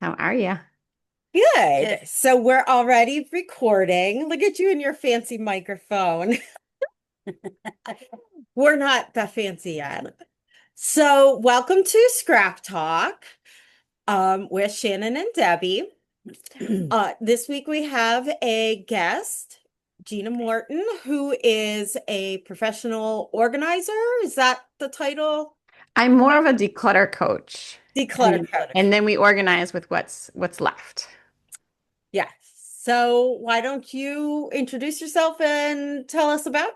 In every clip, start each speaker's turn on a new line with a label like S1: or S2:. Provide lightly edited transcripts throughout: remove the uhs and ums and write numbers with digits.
S1: How are you?
S2: Good. So we're already recording. Look at you and your fancy microphone. We're not that fancy yet. So welcome to Scrap Talk with Shannon and Debbie. This week we have a guest, Gina Morton, who is a professional organizer. Is that the title?
S1: I'm more of a declutter coach,
S2: Declutter
S1: and
S2: coach.
S1: and then we organize with what's left.
S2: Yes. So why don't you introduce yourself and tell us about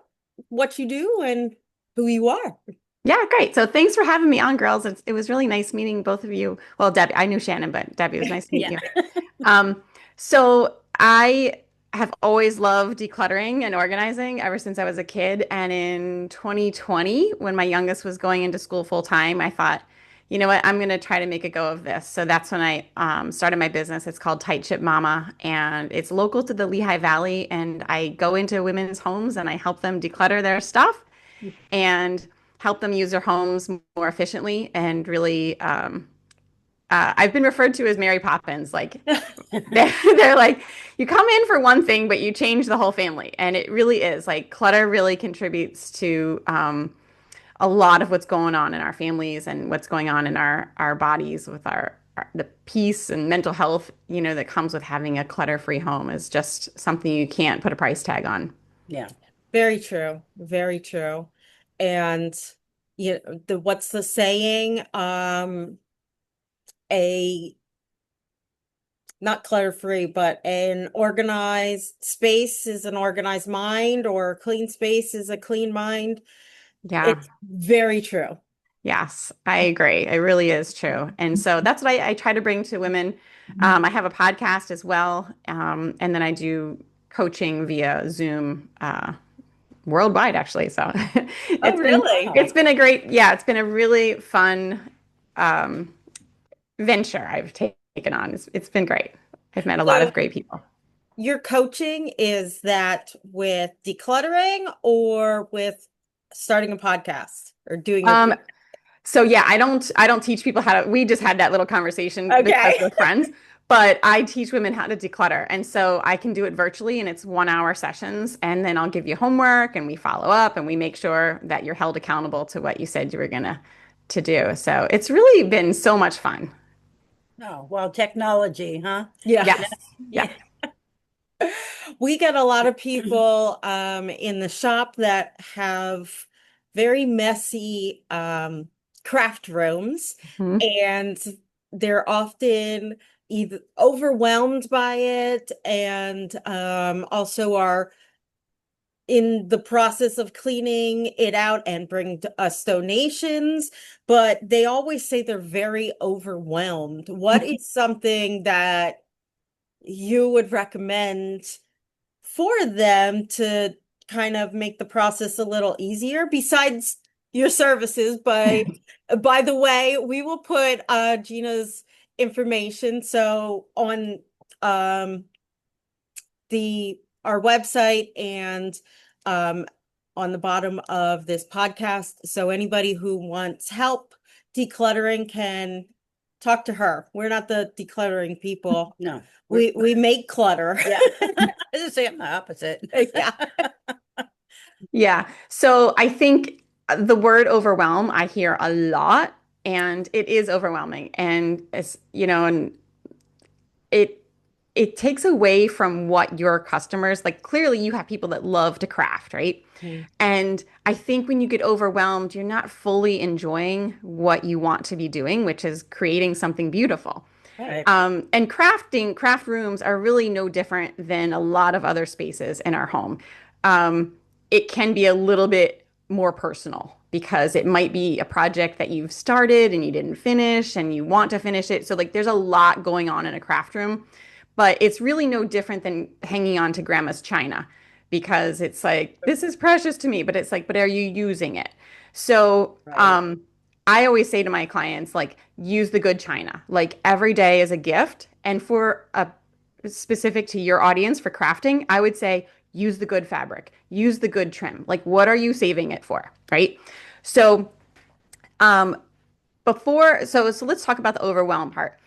S2: what you do and who you are?
S1: Yeah, great. So thanks for having me on, girls. It was really nice meeting both of you. Well, Debbie, I knew Shannon, but Debbie, it was nice to meet
S2: Yeah.
S1: you. So I have always loved decluttering and organizing ever since I was a kid. And in 2020, when my youngest was going into school full time, I thought, you know what, I'm going to try to make a go of this. So that's when I started my business. It's called Tight Ship Mama, and it's local to the Lehigh Valley. And I go into women's homes and I help them declutter their stuff and help them use their homes more efficiently and really I've been referred to as Mary Poppins. Like they're like, you come in for one thing, but you change the whole family. And it really is like clutter really contributes to a lot of what's going on in our families and what's going on in our bodies with the peace and mental health, that comes with having a clutter-free home is just something you can't put a price tag on.
S2: Yeah. Very true. Very true. And the what's the saying? A not clutter-free, but an organized space is an organized mind, or a clean space is a clean mind.
S1: Yeah.
S2: It's very true.
S1: Yes, I agree. It really is true. And so that's what I try to bring to women. I have a podcast as well. And then I do coaching via Zoom worldwide, actually. So
S2: Oh,
S1: it's been it's
S2: really?
S1: been a great, yeah, it's been a really fun um, venture I've taken on. It's been great. I've met a lot
S2: So
S1: of great people.
S2: your coaching, is that with decluttering or with starting a podcast or doing your
S1: Um, So yeah, I don't teach people how to, we just had that little conversation because
S2: Okay.
S1: we're friends, but I teach women how to declutter. And so I can do it virtually and it's 1 hour sessions. And then I'll give you homework and we follow up and we make sure that you're held accountable to what you said you were gonna to do. So it's really been so much fun.
S3: Oh, well, technology, huh?
S2: Yeah.
S1: Yes. Yeah.
S3: Yeah.
S2: We get a lot of people in the shop that have very messy craft rooms,
S1: Mhm.
S2: and they're often either overwhelmed by it and also are in the process of cleaning it out and bring us donations, but they always say they're very overwhelmed. What is something that you would recommend for them to kind of make the process a little easier besides your services? By the way, we will put Gina's information so on um the our website and um on the bottom of this podcast, so anybody who wants help decluttering can talk to her. We're not the decluttering people.
S3: No,
S2: We make clutter.
S3: yeah. I just say I'm the opposite.
S2: Yeah.
S1: Yeah. So I think the word overwhelm I hear a lot and it is overwhelming. And and it it takes away from what your customers like. Clearly you have people that love to craft, right?
S2: Mm.
S1: And I think when you get overwhelmed, you're not fully enjoying what you want to be doing, which is creating something beautiful.
S3: Right.
S1: And craft rooms are really no different than a lot of other spaces in our home. Um, it can be a little bit more personal because it might be a project that you've started and you didn't finish and you want to finish it. So like there's a lot going on in a craft room, but it's really no different than hanging on to grandma's china because it's like, this is precious to me, but it's like, but are you using it? So,
S3: Right.
S1: I always say to my clients, like, use the good china. Like every day is a gift. And for a specific to your audience for crafting, I would say use the good fabric, use the good trim. Like, what are you saving it for? Right. So, um, so let's talk about the overwhelm part.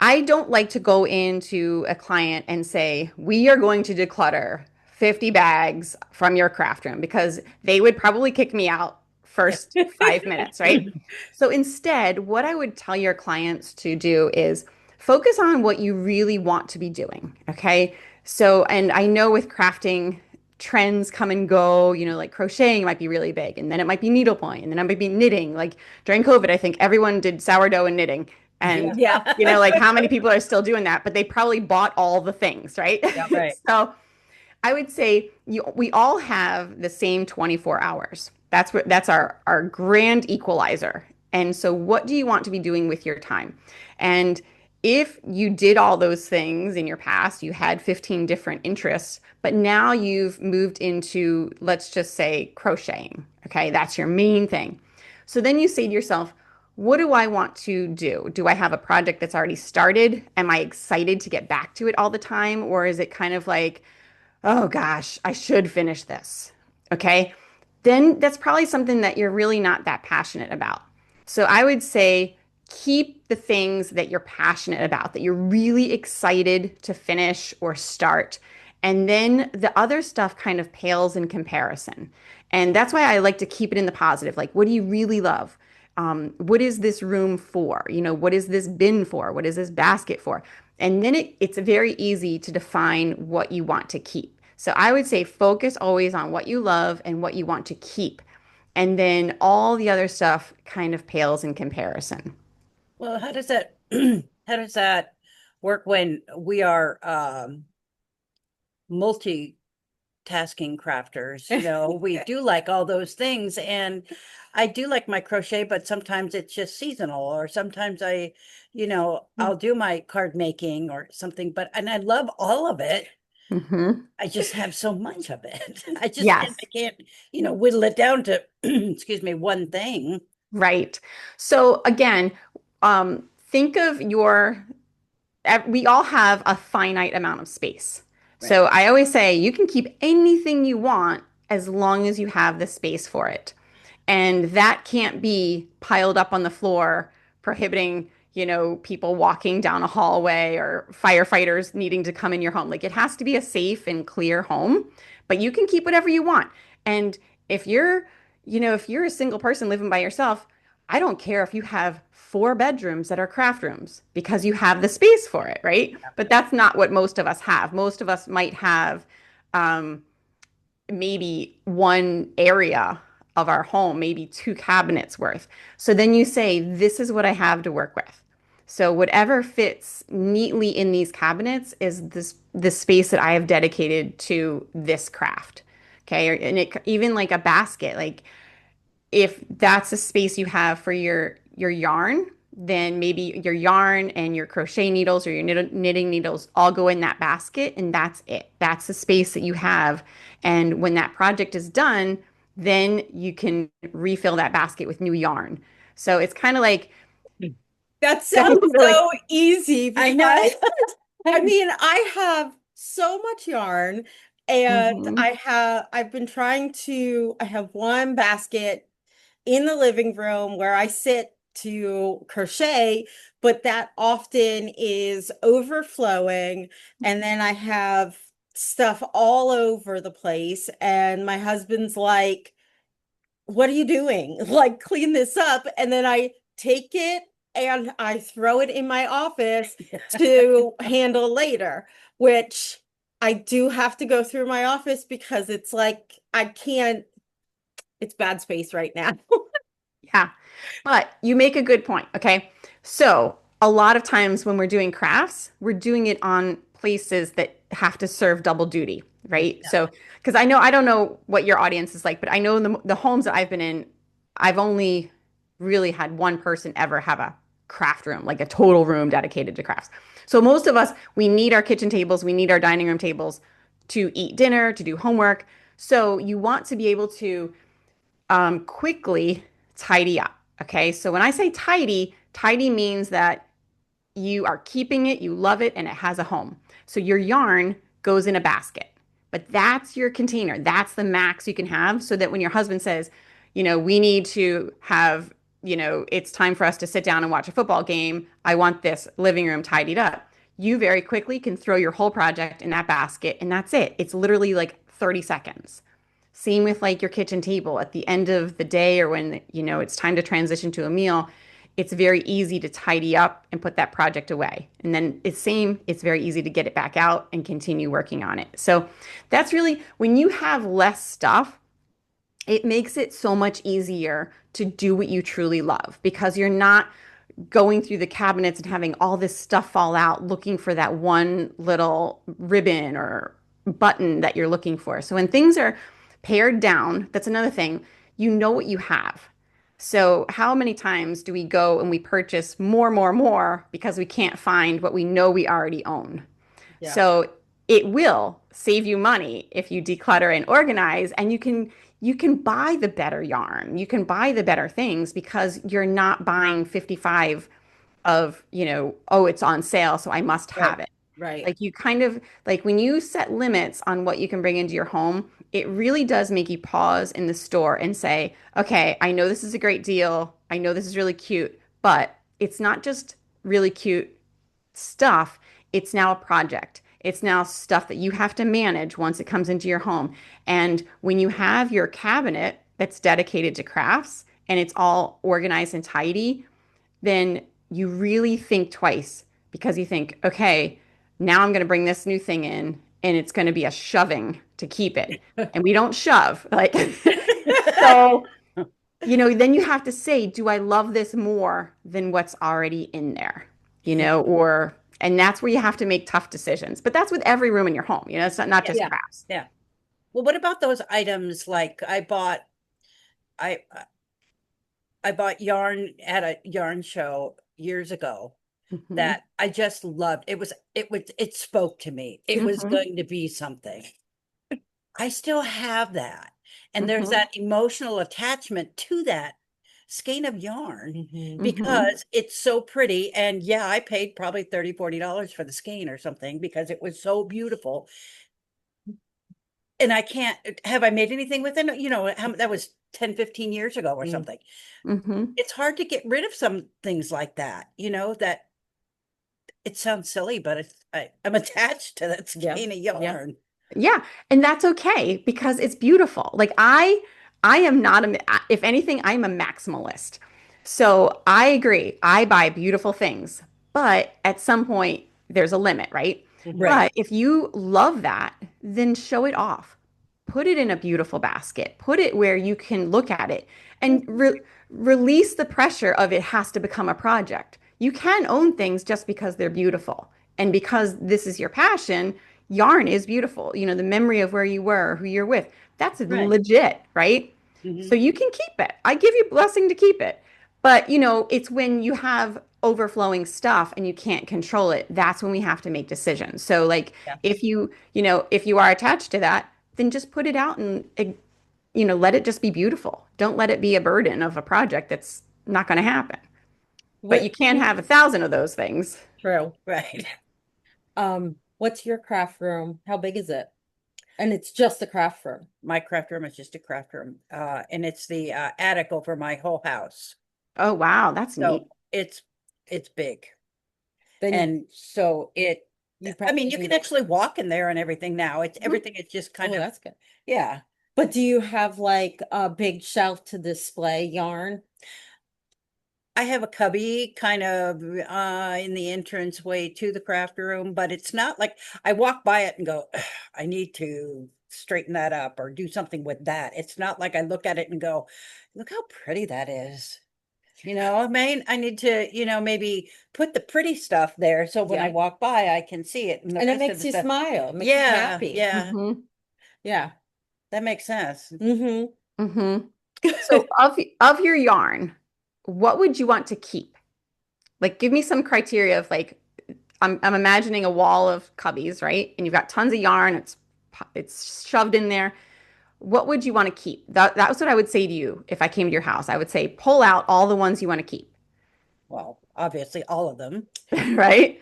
S1: I don't like to go into a client and say, we are going to declutter 50 bags from your craft room because they would probably kick me out
S3: Yeah.
S1: first 5 minutes, right? So instead, what I would tell your clients to do is focus on what you really want to be doing, okay? So, and I know with crafting, trends come and go, like crocheting might be really big, and then it might be needlepoint, and then it might be knitting. Like during COVID, I think everyone did sourdough and knitting. And
S3: Yeah.
S1: like how many people are still doing that, but they probably bought all the things, right?
S3: Yeah, right.
S1: So I would say we all have the same 24 hours. That's our grand equalizer. And so what do you want to be doing with your time? And if you did all those things in your past, you had 15 different interests, but now you've moved into, let's just say, crocheting. Okay, that's your main thing. So then you say to yourself, what do I want to do? Do I have a project that's already started? Am I excited to get back to it all the time? Or is it kind of like, oh gosh, I should finish this. Okay. Then that's probably something that you're really not that passionate about. So I would say keep the things that you're passionate about, that you're really excited to finish or start. And then the other stuff kind of pales in comparison. And that's why I like to keep it in the positive. Like, what do you really love? What is this room for? What is this bin for? What is this basket for? And then it's very easy to define what you want to keep. So I would say focus always on what you love and what you want to keep. And then all the other stuff kind of pales in comparison.
S3: Well, how does that how does that work when we are multitasking crafters? We do like all those things, and I do like my crochet, but sometimes it's just seasonal, or sometimes I'll do my card making or something, and I love all of it.
S1: Hmm.
S3: I just have so much of it.
S1: Yes,
S3: I can't, whittle it down to, excuse me, one thing.
S1: right. So again, think of we all have a finite amount of space.
S3: Right.
S1: So I always say you can keep anything you want as long as you have the space for it. And that can't be piled up on the floor, prohibiting, people walking down a hallway or firefighters needing to come in your home. Like it has to be a safe and clear home, but you can keep whatever you want. And if if you're a single person living by yourself, I don't care if you have 4 bedrooms that are craft rooms because you have the space for it, right? But that's not what most of us have. Most of us might have um, maybe one area of our home, maybe 2 cabinets worth. So then you say, this is what I have to work with. So whatever fits neatly in these cabinets is this space that I have dedicated to this craft. Okay. And even like a basket, like if that's a space you have for your yarn, then maybe your yarn and your crochet needles or your knitting needles all go in that basket and that's it. That's the space that you have. And when that project is done, then you can refill that basket with new yarn. So it's kind of like
S2: That
S1: definitely
S2: sounds
S1: like,
S2: so easy
S3: I know.
S2: because I mean, I have so much yarn and
S1: mhm.
S2: I've been trying to, I have one basket in the living room where I sit to crochet, but that often is overflowing. And then I have stuff all over the place. And my husband's like, what are you doing? Like, clean this up. And then I take it and I throw it in my office to handle later, which I do have to go through my office because it's like I can't, it's bad space right now.
S1: Yeah. But you make a good point. Okay. So a lot of times when we're doing crafts, we're doing it on places that have to serve double duty, right?
S3: Yeah.
S1: So, because I don't know what your audience is like, but I know in the homes that I've been in, I've only really had one person ever have a craft room, like a total room dedicated to crafts. So most of us, we need our kitchen tables, we need our dining room tables to eat dinner, to do homework. So you want to be able to quickly tidy up. Okay. So when I say tidy, tidy means that you are keeping it, you love it, and it has a home. So your yarn goes in a basket, but that's your container. That's the max you can have so that when your husband says, we need to have it's time for us to sit down and watch a football game. I want this living room tidied up. You very quickly can throw your whole project in that basket and that's it. It's literally like 30 seconds. Same with like your kitchen table at the end of the day or when, it's time to transition to a meal. It's very easy to tidy up and put that project away. And then it's very easy to get it back out and continue working on it. So that's really when you have less stuff, it makes it so much easier to do what you truly love because you're not going through the cabinets and having all this stuff fall out looking for that one little ribbon or button that you're looking for. So when things are pared down, that's another thing, you know what you have. So how many times do we go and we purchase more, more, more because we can't find what we know we already own?
S2: Yeah.
S1: So it will save you money if you declutter and organize, and you can buy the better yarn. You can buy the better things because you're not buying 55 of, oh, it's on sale, so I must
S2: Right.
S1: have it.
S2: Right.
S1: Like you kind of like when you set limits on what you can bring into your home, it really does make you pause in the store and say, okay, I know this is a great deal. I know this is really cute, but it's not just really cute stuff, it's now a project. It's now stuff that you have to manage once it comes into your home. And when you have your cabinet that's dedicated to crafts and it's all organized and tidy, then you really think twice because you think, okay, now I'm going to bring this new thing in and it's going to be a shoving to keep it. And we don't shove. Like, so then you have to say, do I love this more than what's already in there? And that's where you have to make tough decisions. But that's with every room in your home. It's not
S3: Yeah.
S1: just
S2: Yeah.
S1: crafts.
S3: Yeah. Well, what about those items like I I bought yarn at a yarn show years ago
S1: Hmm.
S3: that I just loved. It spoke to me. It was
S1: Hmm.
S3: going to be something. I still have that. And there's
S1: Hmm.
S3: that emotional attachment to that skein of yarn
S2: Mhm.
S1: Hmm.
S3: because it's so pretty. And yeah, I paid probably $30, $40 for the skein or something because it was so beautiful. And I can't, have I made anything with it? That was 10, 15 years ago or
S2: Mm.
S3: something.
S1: Hmm.
S3: It's hard to get rid of some things like that, that it sounds silly, but I'm attached to that
S2: Yeah.
S3: skein of
S2: Yeah.
S3: yarn.
S1: Yeah, and that's okay because it's beautiful. Like I am not if anything, I'm a maximalist. So I agree. I buy beautiful things, but at some point there's a limit, right?
S2: Mhm.
S3: Right.
S1: But if you love that, then show it off. Put it in a beautiful basket. Put it where you can look at it and release the pressure of it has to become a project. You can own things just because they're beautiful. And because this is your passion, yarn is beautiful. The memory of where you were, who you're with, that's
S3: Right.
S1: legit, right? So
S3: Mhm.
S1: you can keep it. I give you blessing to keep it. But, it's when you have overflowing stuff and you can't control it, that's when we have to make decisions. So like
S3: Yeah.
S1: if you are attached to that, then just put it out and let it just be beautiful. Don't let it be a burden of a project that's not going to happen. But you
S2: What?
S1: can't have 1,000 of those things.
S2: True.
S3: Right.
S2: What's your craft room? How big is it? And it's just a craft room.
S3: My craft room is just a craft room. And it's the attic over my whole house.
S1: Oh, wow, that's
S3: So
S1: neat.
S3: it's big.
S2: Then
S3: And so
S2: you
S3: I mean,
S2: probably
S3: you can
S2: need it.
S3: actually walk in there and everything now. It's
S1: Mhm.
S3: everything. It's just kind
S2: Oh,
S3: of,
S2: that's good.
S3: yeah.
S2: But do you have like a big shelf to display yarn?
S3: I have a cubby kind of in the entrance way to the craft room, but it's not like I walk by it and go, "Ugh, I need to straighten that up or do something with that." It's not like I look at it and go, look how pretty that is. I mean, I need to, maybe put the pretty stuff there so when I
S2: Yeah.
S3: walk by, I can see it and the
S2: And it
S3: rest of
S2: makes
S3: the
S2: you
S3: stuff.
S2: smile. It makes you
S3: Yeah,
S2: happy.
S3: yeah,
S1: Hmm.
S2: Yeah.
S3: that makes sense.
S2: Mm-hmm.
S1: Hmm. So of your yarn, what would you want to keep? Like, give me some criteria of like, I'm imagining a wall of cubbies, right? And you've got tons of yarn. It's shoved in there. What would you want to keep? That was what I would say to you if I came to your house. I would say pull out all the ones you want to keep,
S3: Well, obviously all of them.
S1: right?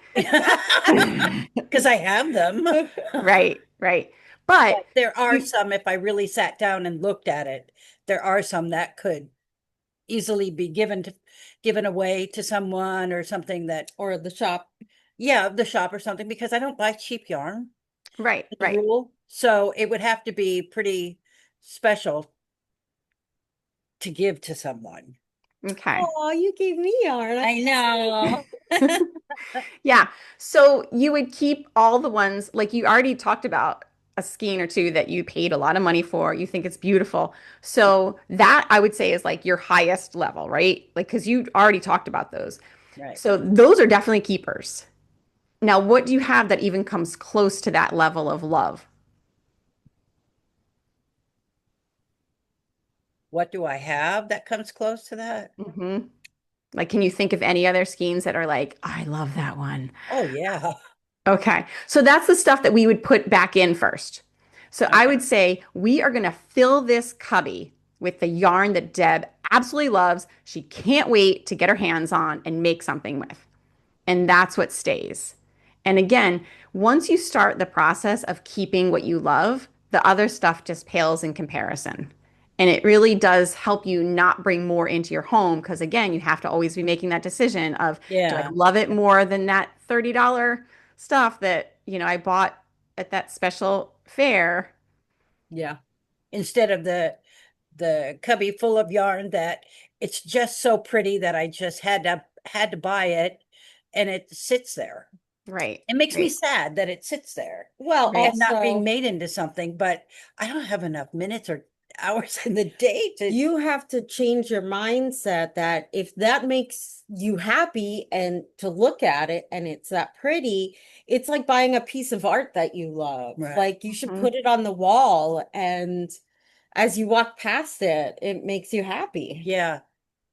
S3: Because I have them.
S1: Right, right. But
S3: But there are
S1: you,
S3: some, if I really sat down and looked at it, there are some that could. easily be given away to someone or something that,
S2: Or the shop.
S3: yeah, the shop or something, because I don't buy cheap yarn
S1: Right,
S3: as a
S1: right.
S3: rule. So it would have to be pretty special to give to someone.
S1: Okay.
S2: Oh, you gave me yarn.
S3: I know.
S1: Yeah. So you would keep all the ones like you already talked about a skein or two that you paid a lot of money for. You think it's beautiful. So that I would say is like your highest level, right? Like because you already talked about those.
S3: Right.
S1: So those are definitely keepers. Now, what do you have that even comes close to that level of love?
S3: What do I have that comes close to that?
S1: Hmm. Like, can you think of any other skeins that are like, I love that one?
S3: Oh, yeah.
S1: Okay. So that's the stuff that we would put back in first. So I
S3: Okay.
S1: would say we are going to fill this cubby with the yarn that Deb absolutely loves. She can't wait to get her hands on and make something with. And that's what stays. And again, once you start the process of keeping what you love, the other stuff just pales in comparison. And it really does help you not bring more into your home because, again, you have to always be making that decision of do I
S3: Yeah.
S1: love it more than that $30 stuff that, I bought at that special fair?
S2: Yeah.
S3: Instead of the cubby full of yarn that it's just so pretty that I just had to buy it, and it sits there.
S1: Right,
S3: It makes me
S1: right,
S3: sad that it sits there
S2: Well,
S1: right.
S3: and not being
S2: also,
S3: made into something, but I don't have enough minutes or hours in the day to.
S2: you have to change your mindset that if that makes you happy and to look at it and it's that pretty, it's like buying a piece of art that you love.
S3: Right.
S2: Like you should
S1: Mhm.
S2: put it on the wall, and as you walk past it, it makes you happy.
S3: Yeah.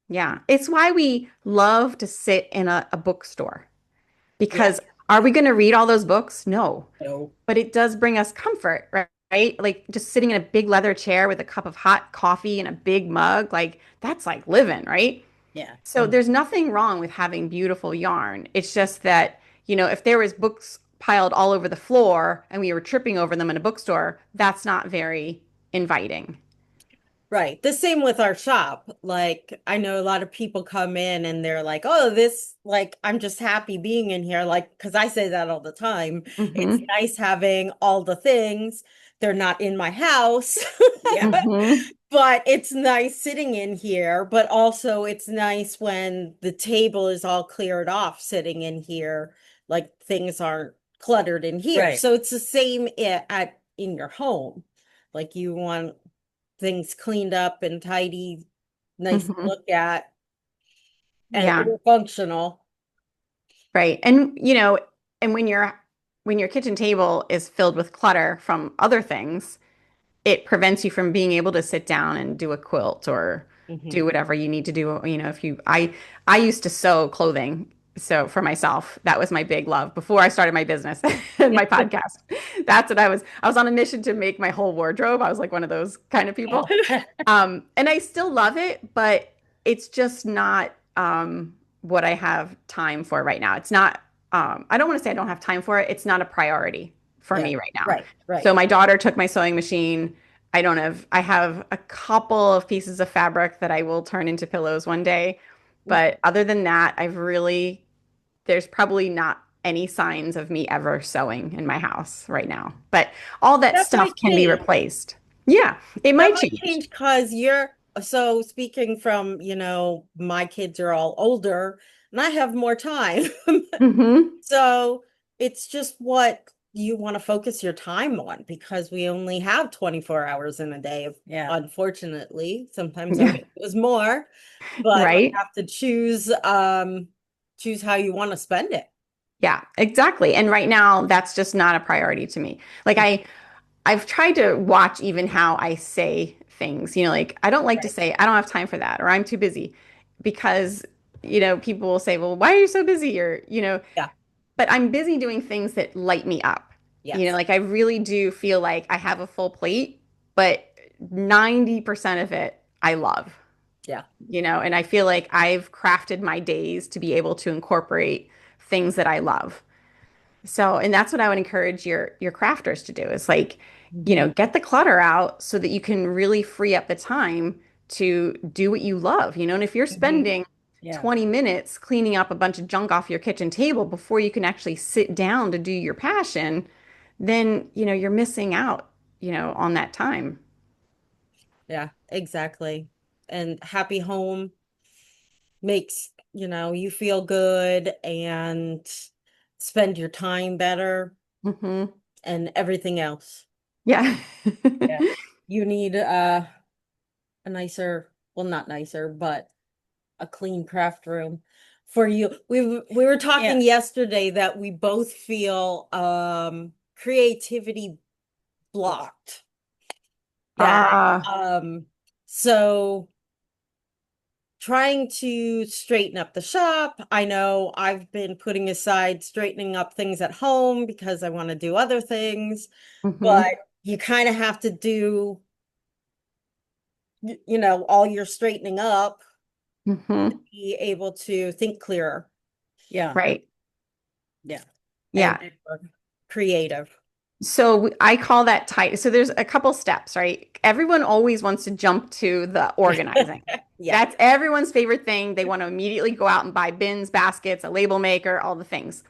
S1: Yeah. It's why we love to sit in a bookstore
S3: Yeah.
S1: because are we going to read all those books? No.
S3: No.
S1: But it does bring us comfort, right? Right? Like just sitting in a big leather chair with a cup of hot coffee and a big mug, like that's like living, right?
S3: Yeah.
S1: So there's nothing wrong with having beautiful yarn. It's just that, if there was books piled all over the floor and we were tripping over them in a bookstore, that's not very inviting.
S2: Right. The same with our shop. Like, I know a lot of people come in and they're like, oh, this, like, I'm just happy being in here. Like, because I say that all the time. It's
S1: Hmm.
S2: nice having all the things. They're not in my house,
S3: Yeah.
S1: Hmm.
S2: but it's nice sitting in here. But also, it's nice when the table is all cleared off sitting in here. Like, things aren't cluttered in here.
S3: Right.
S2: So it's the same at in your home. Like, you want things cleaned up and tidy, nice to
S1: Hmm.
S2: look at, and
S1: Yeah.
S2: functional.
S1: Right. And when your kitchen table is filled with clutter from other things, it prevents you from being able to sit down and do a quilt or do
S2: Hmm.
S1: whatever you need to do. If I used to sew clothing. So for myself, that was my big love before I started my business and my podcast. That's what I was on a mission to make my whole wardrobe. I was like one of those kind of people. And I still love it, but it's just not what I have time for right now. It's not, I don't want to say I don't have time for it. It's not a priority for
S2: Yeah,
S1: me right now.
S2: right, right.
S1: So my daughter took my sewing machine. I have a couple of pieces of fabric that I will turn into pillows one day. But other than that, there's probably not any signs of me ever sewing in my house right now. But all that
S2: That
S1: stuff
S2: might
S1: can be
S2: change.
S1: replaced. Yeah, it
S2: That
S1: might
S2: might
S1: change.
S2: change because you're so speaking from, my kids are all older and I have more time.
S1: Hmm.
S2: So it's just what you want to focus your time on because we only have 24 hours in a day,
S3: Yeah.
S2: unfortunately. Sometimes I
S1: Yeah,
S2: wish it was more, but you
S1: right.
S2: have to choose how you want to spend it.
S1: Yeah, exactly. And right now, that's just not a priority to me. Like I've tried to watch even how I say things. Like I don't like to
S2: Right.
S1: say I don't have time for that or I'm too busy because people will say, "Well, why are you so busy?" or
S2: Yeah.
S1: but I'm busy doing things that light me up.
S2: Yes.
S1: Like I really do feel like I have a full plate, but 90% of it I love.
S2: Yeah.
S1: And I feel like I've crafted my days to be able to incorporate things that I love. So, and that's what I would encourage your crafters to do is like,
S2: Mhm.
S1: get the clutter out so that you can really free up the time to do what you love, and if you're
S3: Mhm.
S1: spending
S3: Yeah.
S1: 20 minutes cleaning up a bunch of junk off your kitchen table before you can actually sit down to do your passion, then, you're missing out, on that time.
S2: Yeah, exactly. And happy home makes, you feel good and spend your time better
S1: Hmm.
S2: and everything else.
S1: Yeah.
S3: Yeah.
S2: You need a nicer, well, not nicer, but a clean craft room for you. We were
S3: Yeah.
S2: talking yesterday that we both feel creativity blocked. That
S1: Ah.
S2: um so trying to straighten up the shop. I know I've been putting aside straightening up things at home because I want to do other things,
S1: Hmm.
S2: but you kind of have to do, all your straightening up to
S1: Hmm.
S2: be able to think clearer
S3: Yeah.
S1: Right.
S3: Yeah.
S2: and
S1: Yeah.
S2: be more creative.
S1: So I call that tight. So there's a couple steps, right? Everyone always wants to jump to the organizing.
S2: Yeah.
S1: That's everyone's favorite thing. They want to immediately go out and buy bins, baskets, a label maker, all the things.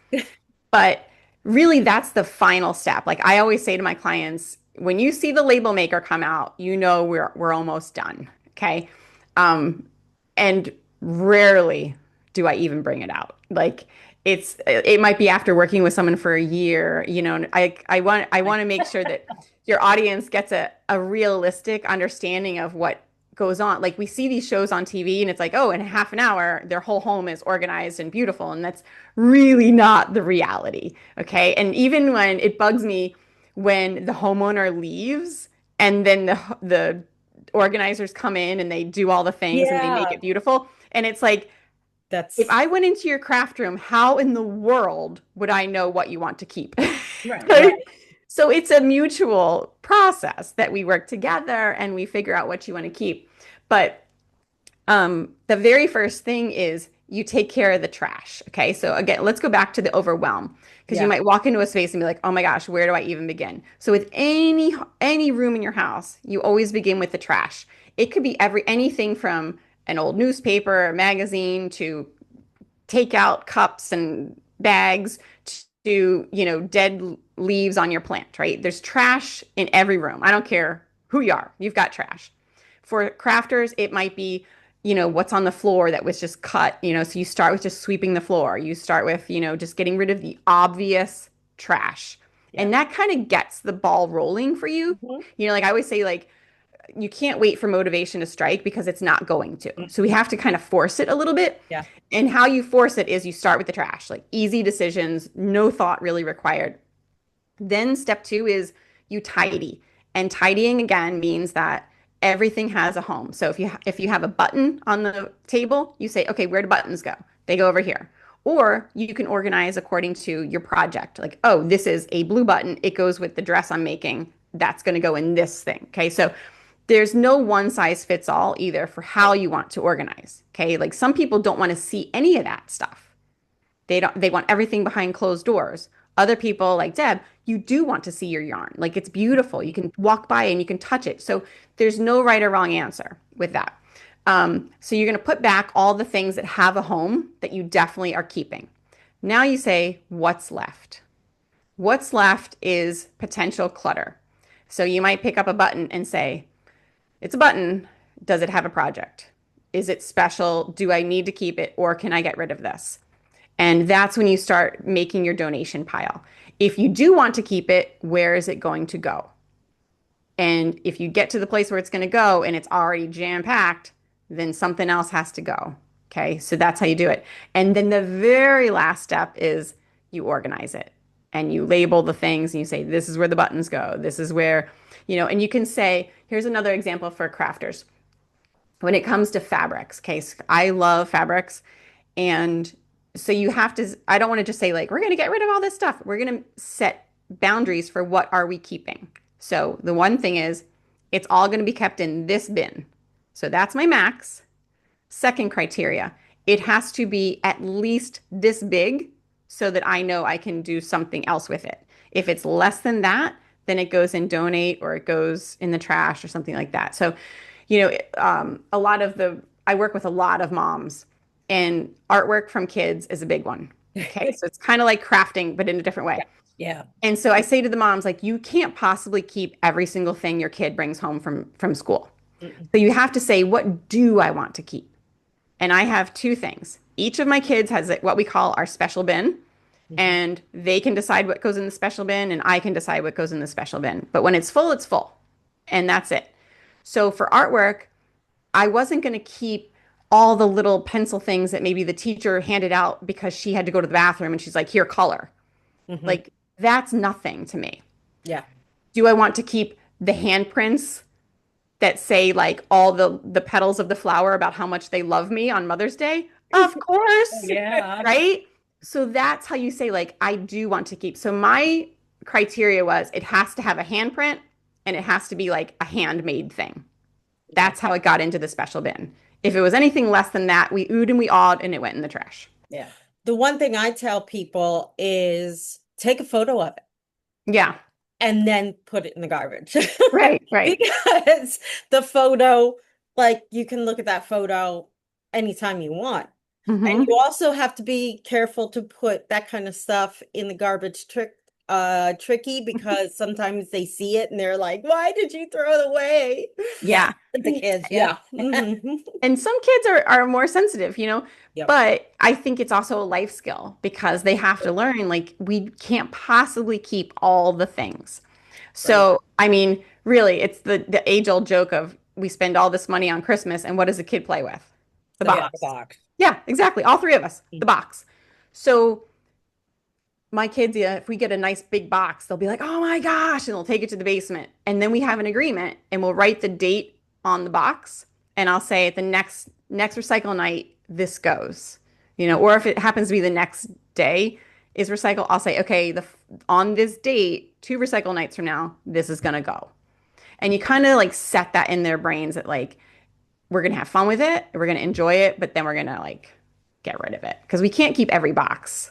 S1: But really, that's the final step. Like I always say to my clients, when you see the label maker come out, we're almost done. Okay. Um, and rarely do I even bring it out. Like it might be after working with someone for a year, and I want to make sure that your audience gets a realistic understanding of what goes on. Like we see these shows on TV and it's like, oh, in half an hour, their whole home is organized and beautiful. And that's really not the reality. Okay. And even when it bugs me when the homeowner leaves and then the organizers come in and they do all the things and they make
S2: Yeah,
S1: it beautiful. And it's like, if
S2: that's
S1: I went into your craft room, how in the world would I know what you want to keep?
S3: Right.
S1: Right?
S2: right.
S1: So it's a mutual process that we work together and we figure out what you want to keep. But the very first thing is you take care of the trash. Okay. So again, let's go back to the overwhelm because you
S2: Yeah.
S1: might walk into a space and be like, oh my gosh, where do I even begin? So with any room in your house, you always begin with the trash. It could be anything from an old newspaper, a magazine to take out cups and bags to, dead leaves on your plant, right? There's trash in every room. I don't care who you are, you've got trash. For crafters, it might be, what's on the floor that was just cut, so you start with just sweeping the floor. You start with, just getting rid of the obvious trash.
S3: Yeah.
S1: And that kind of gets the ball rolling for you.
S2: Mhm.
S1: Like I always say, like, you can't wait for motivation to strike because it's not going to. So we have to kind of force it a little bit.
S2: Yeah.
S1: And how you force it is you start with the trash, like easy decisions, no thought really required. Then step two is you tidy. And tidying again means that everything has a home. So if you have a button on the table, you say, okay, where do buttons go? They go over here. Or you can organize according to your project. Like, oh, this is a blue button. It goes with the dress I'm making. That's going to go in this thing. Okay. So there's no one size fits all either for how
S2: Right.
S1: you want to organize. Okay. Like some people don't want to see any of that stuff. They want everything behind closed doors. Other people like Deb, you do want to see your yarn. Like it's beautiful. You can walk by and you can touch it. So there's no right or wrong answer with that. So you're going to put back all the things that have a home that you definitely are keeping. Now you say, what's left? What's left is potential clutter. So you might pick up a button and say, it's a button. Does it have a project? Is it special? Do I need to keep it or can I get rid of this? And that's when you start making your donation pile. If you do want to keep it, where is it going to go? And if you get to the place where it's going to go and it's already jam packed, then something else has to go. Okay. So that's how you do it. And then the very last step is you organize it and you label the things and you say, this is where the buttons go. This is where, and you can say, here's another example for crafters. When it comes to fabrics, okay, so I love fabrics. And so you have to, I don't want to just say like, we're going to get rid of all this stuff. We're going to set boundaries for what are we keeping. So the one thing is it's all going to be kept in this bin. So that's my max. Second criteria, it has to be at least this big so that I know I can do something else with it. If it's less than that, then it goes in donate or it goes in the trash or something like that. So a lot of I work with a lot of moms, and artwork from kids is a big one. Okay, so it's kind of like crafting, but in a different way.
S3: Yeah.
S1: And so I say to the moms, like, you can't possibly keep every single thing your kid brings home from school.
S2: Mm-mm.
S1: So you have to say, what do I want to keep? And I have two things. Each of my kids has what we call our special bin,
S2: Mhm.
S1: and they can decide what goes in the special bin, and I can decide what goes in the special bin. But when it's full, it's full, and that's it. So for artwork, I wasn't going to keep all the little pencil things that maybe the teacher handed out because she had to go to the bathroom and she's like, here, color.
S2: Mhm.
S1: Like, that's nothing to me.
S2: Yeah.
S1: Do I want to keep the handprints that say like all the petals of the flower about how much they love me on Mother's Day? Of course,
S3: Yeah.
S1: right? So that's how you say like I do want to keep. So my criteria was it has to have a handprint and it has to be like a handmade thing.
S2: Yeah.
S1: That's how it got into the special bin. If it was anything less than that, we oohed and we awed and it went in the trash.
S3: Yeah.
S2: The one thing I tell people is take a photo of it
S1: Yeah.
S2: and then put it in the garbage.
S1: Right, right.
S2: Because the photo, like you can look at that photo anytime you want. And
S1: Hmm.
S2: you also have to be careful to put that kind of stuff in the garbage tricky because sometimes they see it and they're like, why did you throw it away?
S3: Yeah.
S1: Yeah.
S3: The kids, yeah.
S2: Yeah. Mhm.
S1: And some kids are more sensitive,
S2: Yep.
S1: but I think it's also a life skill because they have to learn like we can't possibly keep all the things.
S2: Right.
S1: So, I mean, really, it's the age-old joke of we spend all this money on Christmas and what does a kid play with? The
S2: The
S3: Yeah, the
S1: box.
S2: box.
S3: box.
S1: Yeah, exactly. All three of us,
S2: Mm.
S1: the box. So my kids, yeah, if we get a nice big box, they'll be like, "Oh my gosh," and they'll take it to the basement. And then we have an agreement and we'll write the date on the box. And I'll say at the next recycle night, this goes. Or if it happens to be the next day is recycle, I'll say, "Okay, the on this date, two recycle nights from now, this is gonna go." And you kind of like set that in their brains that like we're gonna have fun with it, we're gonna enjoy it, but then we're gonna like get rid of it because we can't keep every box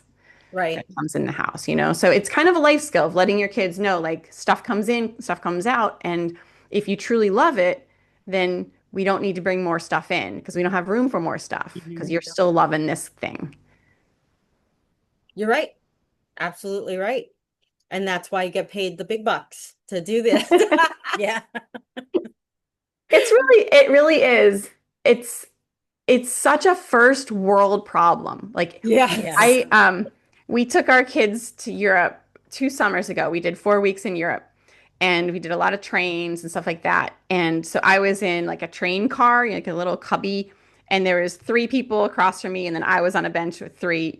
S1: that
S2: Right.
S1: comes in the house. So it's kind of a life skill of letting your kids know like stuff comes in, stuff comes out. And if you truly love it, then we don't need to bring more stuff in because we don't have room for more stuff because
S3: Mhm.
S1: you're still loving this thing.
S2: You're right. Absolutely right. And that's why you get paid the big bucks to do this.
S3: Yeah.
S1: It really is. It's it's such a first world problem. Like
S3: Yeah.
S2: Yes.
S1: I we took our kids to Europe 2 summers ago. We did 4 weeks in Europe and we did a lot of trains and stuff like that. And so I was in like a train car, like a little cubby, and there was three people across from me, and then I was on a bench with three,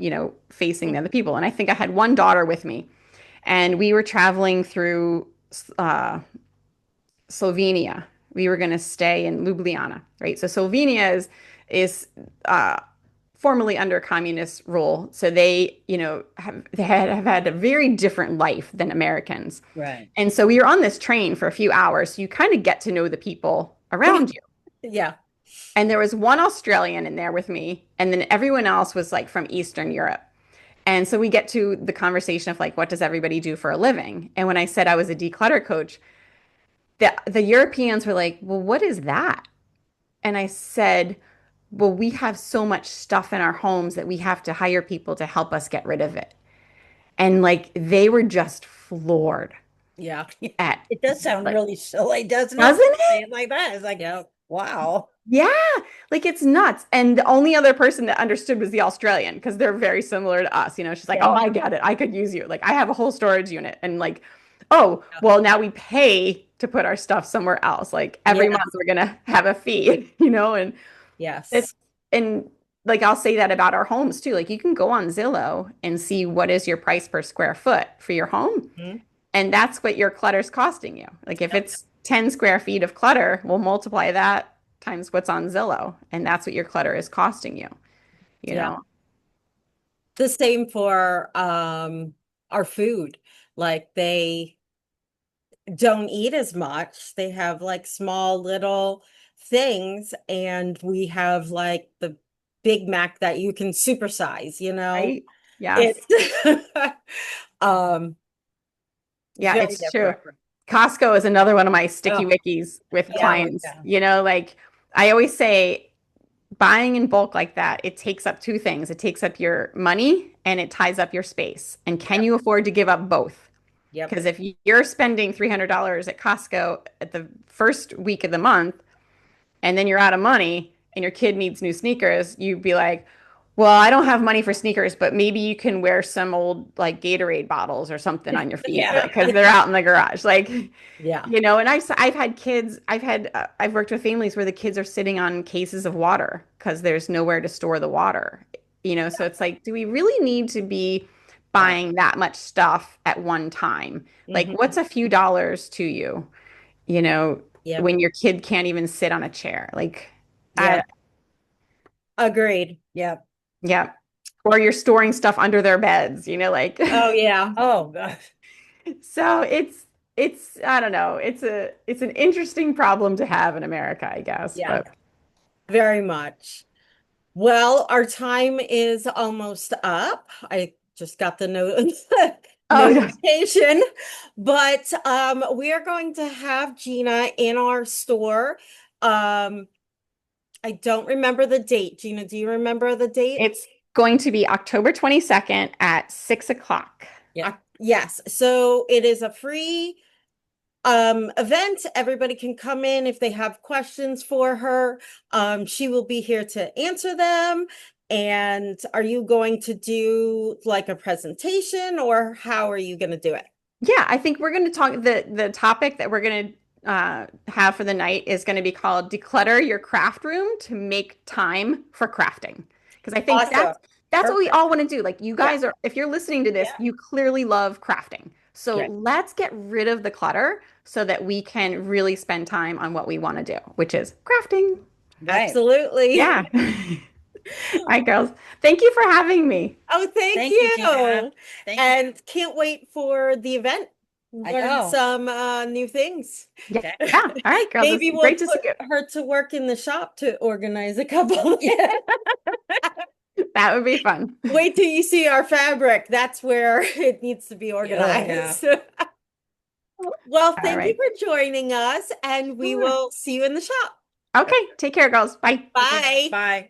S1: facing the other people. And I think I had one daughter with me. And we were traveling through uh, Slovenia. We were going to stay in Ljubljana, right? So Slovenia is formerly under communist rule. So they have had a very different life than Americans.
S3: Right.
S1: And so we were on this train for a few hours. So you kind of get to know the people around you.
S2: Yeah.
S1: And there was one Australian in there with me, and then everyone else was like from Eastern Europe. And so we get to the conversation of like, what does everybody do for a living? And when I said I was a declutter coach, the Europeans were like, well, what is that? And I said, well, we have so much stuff in our homes that we have to hire people to help us get rid of it. And like they were just floored
S2: Yeah.
S1: at
S3: It does sound
S1: like,
S3: really silly, doesn't it?
S1: doesn't
S3: When you say
S1: it?
S3: it like that. It's like, wow.
S1: Yeah, like it's nuts. And the only other person that understood was the Australian because they're very similar to us. She's like,
S3: Yeah.
S1: oh, I get it. I could use you. Like I have a whole storage unit. And like, oh, well, now we pay to put our stuff somewhere else. Like every month
S2: Yes.
S1: we're gonna have a fee, and
S2: Yes.
S1: it's and like I'll say that about our homes too. Like you can go on Zillow and see what is your price per square foot for your home.
S2: Mhm.
S1: And that's what your clutter's costing you. Like if
S2: Yep.
S1: it's 10 square feet of clutter, we'll multiply that times what's on Zillow. And that's what your clutter is costing you, you
S2: Yeah.
S1: know?
S2: The same for our food. Like they don't eat as much. They have like small little things, and we have like the Big Mac that you can supersize,
S1: Right? Yes.
S2: It's um
S1: Yeah,
S2: very
S1: it's true.
S2: different.
S1: Costco is another one of my sticky
S3: Oh,
S1: wickies with
S2: Yeah.
S3: oh,
S1: clients.
S3: yeah.
S1: Like I always say, buying in bulk like that, it takes up two things. It takes up your money and it ties up your space. And can
S2: Yep.
S1: you afford to give up both?
S2: Yep.
S1: Because if you're spending $300 at Costco at the first week of the month, and then you're out of money and your kid needs new sneakers, you'd be like, well, I don't have money for sneakers, but maybe you can wear some old like Gatorade bottles or something on your feet,
S3: Yeah.
S1: like because they're out in the garage. Like,
S2: Yeah.
S1: and I've had kids, I've worked with families where the kids are sitting on cases of water because there's nowhere to store the water. So it's like, do we really need to be
S3: Right.
S1: buying that much stuff at one time? Like,
S2: Hmm.
S1: what's a few dollars to you? you know,
S2: Yep.
S1: when your kid can't even sit on a chair. Like, I,
S2: Yep. Agreed.
S3: Yeah.
S1: yeah. Or you're storing stuff under their beds, like.
S2: Oh, yeah.
S3: Oh, gosh.
S1: So I don't know. It's an interesting problem to have in America, I guess.
S2: Yeah.
S1: But
S2: Very much. Well, our time is almost up. I just got the
S1: oh yeah.
S2: notification, but we are going to have Gina in our store. Um, I don't remember the date. Gina, do you remember the date?
S1: It's going to be October 22nd at 6 o'clock.
S3: Yeah.
S2: Yes. So it is a free event. Everybody can come in if they have questions for her. She will be here to answer them. And are you going to do like a presentation or how are you going to do it?
S1: Yeah, I think we're going to talk the topic that we're going to have for the night is going to be called Declutter Your Craft Room to Make Time for Crafting. Because I think
S2: Awesome.
S1: that's what we
S3: Perfect.
S1: all want to do. Like you
S2: Yeah.
S1: guys are, if you're listening to this,
S2: Yeah.
S1: you clearly love crafting. So
S2: Yeah.
S1: let's get rid of the clutter so that we can really spend time on what we want to do, which is crafting.
S3: Right.
S2: Absolutely.
S1: Yeah. All right, girls. Thank you for having me.
S2: Oh, thank
S3: Thank you, Gina.
S2: you.
S3: Thank you.
S2: And can't wait for the event.
S3: I
S2: Learn
S3: know.
S2: some new things.
S1: Yeah.
S3: Okay.
S1: Yeah. All right, girls. It's
S2: Maybe we'll
S1: great to see
S2: put
S1: you.
S2: her to work in the shop to organize a couple.
S3: Yeah.
S1: That would be fun.
S2: Wait till you see our fabric. That's where it needs to be
S3: Oh, yeah.
S2: organized. Well,
S1: All
S2: thank you
S1: right.
S2: for joining us, and we
S1: Sure.
S2: will see you in the shop.
S1: Okay. Take care, girls. Bye.
S3: Okay.
S2: Bye.
S3: Bye.